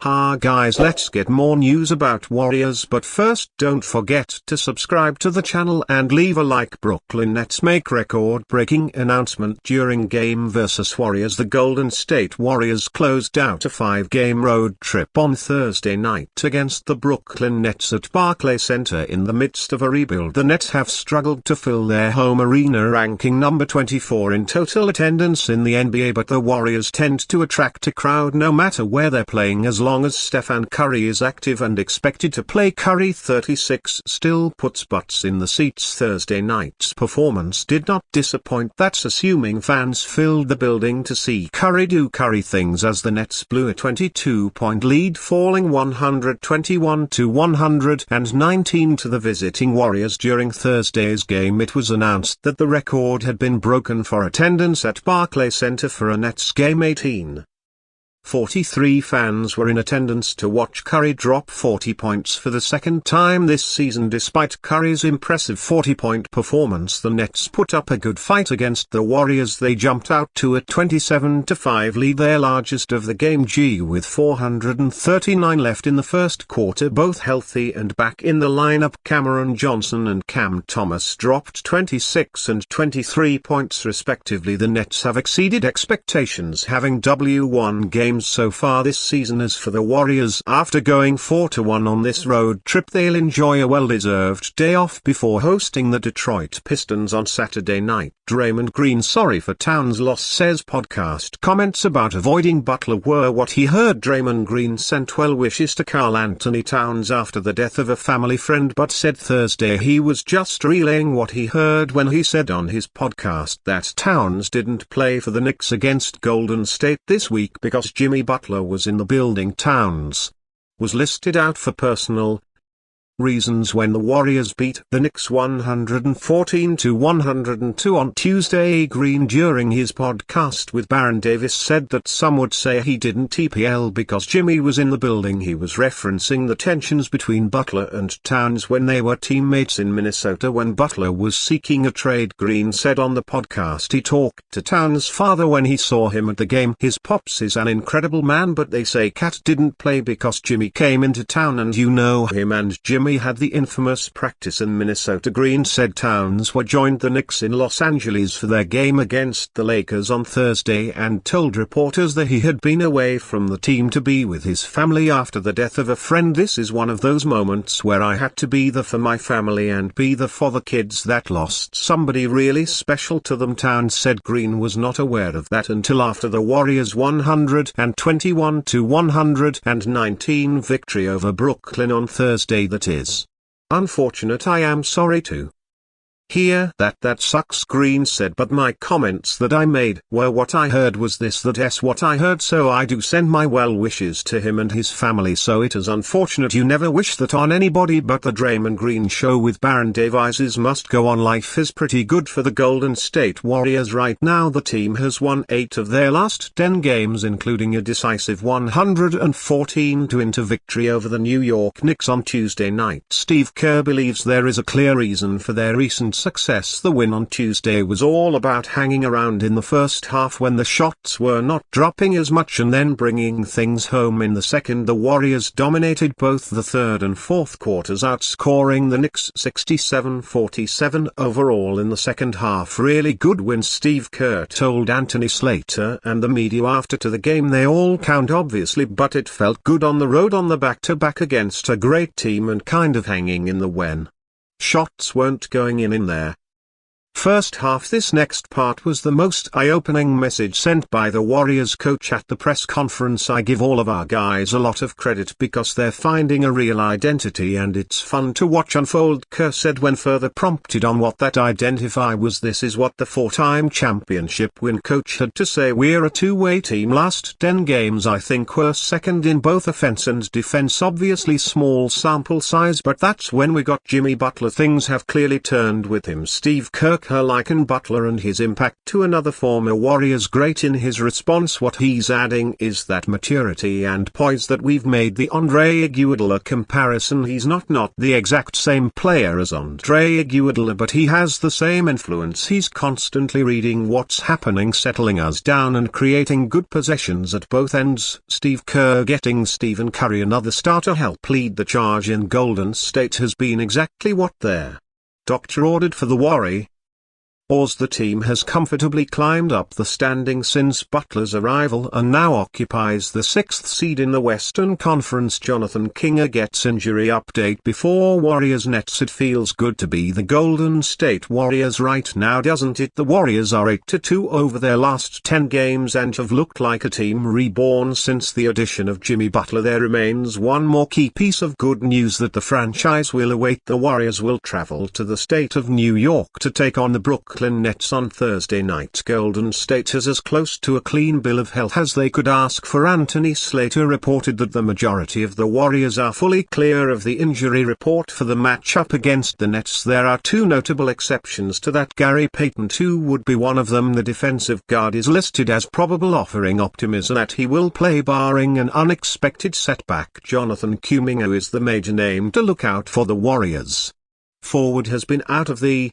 Ha guys, let's get more news about Warriors, but first don't forget to subscribe to the channel and leave a like. Brooklyn Nets make record-breaking announcement during game vs Warriors. The Golden State Warriors closed out a 5-game road trip on Thursday night against the Brooklyn Nets at Barclays Center in the midst of a rebuild. The Nets have struggled to fill their home arena, ranking number 24 in total attendance in the NBA, but the Warriors tend to attract a crowd no matter where they're playing, as long as Stephen Curry is active and expected to play. Curry, 36, still puts butts in the seats. Thursday night's performance did not disappoint, that's assuming fans filled the building to see Curry do Curry things, as the Nets blew a 22-point lead, falling 121-119 to the visiting Warriors. During Thursday's game, it was announced that the record had been broken for attendance at Barclays Center for a Nets game. 43 fans were in attendance to watch Curry drop 40 points for the second time this season. Despite Curry's impressive 40-point performance, the Nets put up a good fight against the Warriors. They jumped out to a 27-5 lead, their largest of the game, with 439 left in the first quarter. Both healthy and back in the lineup, Cameron Johnson and Cam Thomas dropped 26 and 23 points respectively. The Nets have exceeded expectations, having won games so far this season. As for the Warriors, after going 4-1 on this road trip, they'll enjoy a well-deserved day off before hosting the Detroit Pistons on Saturday night. Draymond Green sorry for Towns' loss, says podcast. Comments about avoiding Butler were what he heard. Draymond Green sent well wishes to Karl Anthony Towns after the death of a family friend, but said Thursday he was just relaying what he heard when he said on his podcast that Towns didn't play for the Knicks against Golden State this week because Jimmy Butler was in the building. Towns was listed out for personal reasons when the Warriors beat the Knicks 114-102 on Tuesday. Green, during his podcast with Baron Davis, said that some would say he didn't TPL because Jimmy was in the building. He was referencing the tensions between Butler and Towns when they were teammates in Minnesota when Butler was seeking a trade. Green said on the podcast he talked to Towns' father when he saw him at the game. His pops is an incredible man, but they say Cat didn't play because Jimmy came into town and you know him, and Jimmy had the infamous practice in Minnesota. Green said Towns joined the Knicks in Los Angeles for their game against the Lakers on Thursday and told reporters that he had been away from the team to be with his family after the death of a friend. This is one of those moments where I had to be there for my family and be there for the kids that lost somebody really special to them, Towns said. Green was not aware of that until after the Warriors' 121-119 victory over Brooklyn on Thursday. That is unfortunate. I am sorry to hear that. That sucks, Green said, but my comments that I made were what I heard was this, that is what I heard, so I do send my well wishes to him and his family. So it is unfortunate. You never wish that on anybody, but the Draymond Green show with Baron Davis must go on. Life is pretty good for the Golden State Warriors right now. The team has won 8 of their last 10 games, including a decisive 114-0 victory over the New York Knicks on Tuesday night. Steve Kerr believes there is a clear reason for their recent success. The win on Tuesday was all about hanging around in the first half when the shots were not dropping as much and then bringing things home in the second. The Warriors dominated both the third and fourth quarters, outscoring the Knicks 67-47 overall in the second half. Really good win, Steve Kerr told Anthony Slater and the media after the game. They all count obviously, but it felt good on the road on the back-to-back against a great team and kind of hanging in the when shots weren't going in there. First half. This next part was the most eye-opening message sent by the Warriors coach at the press conference. I give all of our guys a lot of credit because they're finding a real identity and it's fun to watch unfold, Kerr said when further prompted on what that identity was. This is what the 4-time championship win coach had to say. We're a two-way team. Last 10 games I think we're second in both offense and defense. Obviously small sample size, but that's when we got Jimmy Butler. Things have clearly turned with him. Steve Kerr worker like Butler and his impact to another former Warriors great. In his response, what he's adding is that maturity and poise that we've made the Andre Iguodala comparison. He's not the exact same player as Andre Iguodala, but he has the same influence. He's constantly reading what's happening, settling us down and creating good possessions at both ends. Steve Kerr getting Stephen Curry, another starter, help lead the charge in Golden State has been exactly what their doctor ordered for the Warriors. The team has comfortably climbed up the standings since Butler's arrival and now occupies the 6th seed in the Western Conference. Jonathan Kuminga gets injury update before Warriors Nets. It feels good to be the Golden State Warriors right now, doesn't it? The Warriors are 8-2 over their last 10 games and have looked like a team reborn since the addition of Jimmy Butler. There remains one more key piece of good news, that the franchise will await. The Warriors will travel to the state of New York to take on the Brooklyn Nets on Thursday night. Golden State is as close to a clean bill of health as they could ask for. Anthony Slater reported that the majority of the Warriors are fully clear of the injury report for the matchup against the Nets. There are two notable exceptions to that. Gary Payton II would be one of them. The defensive guard is listed as probable, offering optimism that he will play barring an unexpected setback. Jonathan Kuminga is the major name to look out for. The Warriors forward has been out of the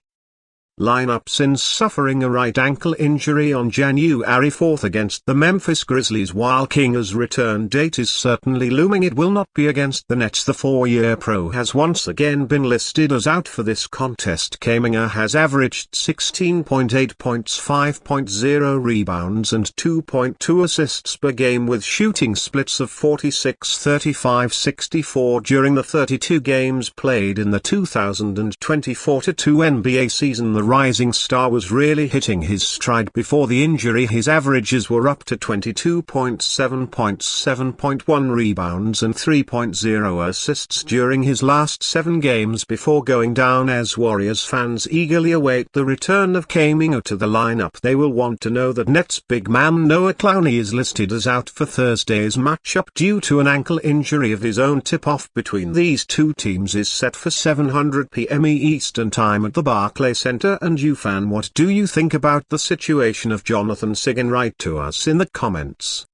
lineup since suffering a right ankle injury on January 4 against the Memphis Grizzlies. While Kuminga's return date is certainly looming, it will not be against the Nets. The 4-year pro has once again been listed as out for this contest. Kuminga has averaged 16.8 points, 5.0 rebounds and 2.2 assists per game, with shooting splits of 46, 35, 64 during the 32 games played in the 2024-2 NBA season. The rising star was really hitting his stride before the injury. His averages were up to 22.7 points, 7.1 rebounds and 3.0 assists during his last 7 games before going down. As Warriors fans eagerly await the return of Kuminga to the lineup, they will want to know that Nets big man Noah Clowney is listed as out for Thursday's matchup due to an ankle injury of his own. Tip-off between these two teams is set for 7:00 p.m. Eastern Time at the Barclays Center. And you fan, what do you think about the situation of Jonathan Sigan? Write to us in the comments.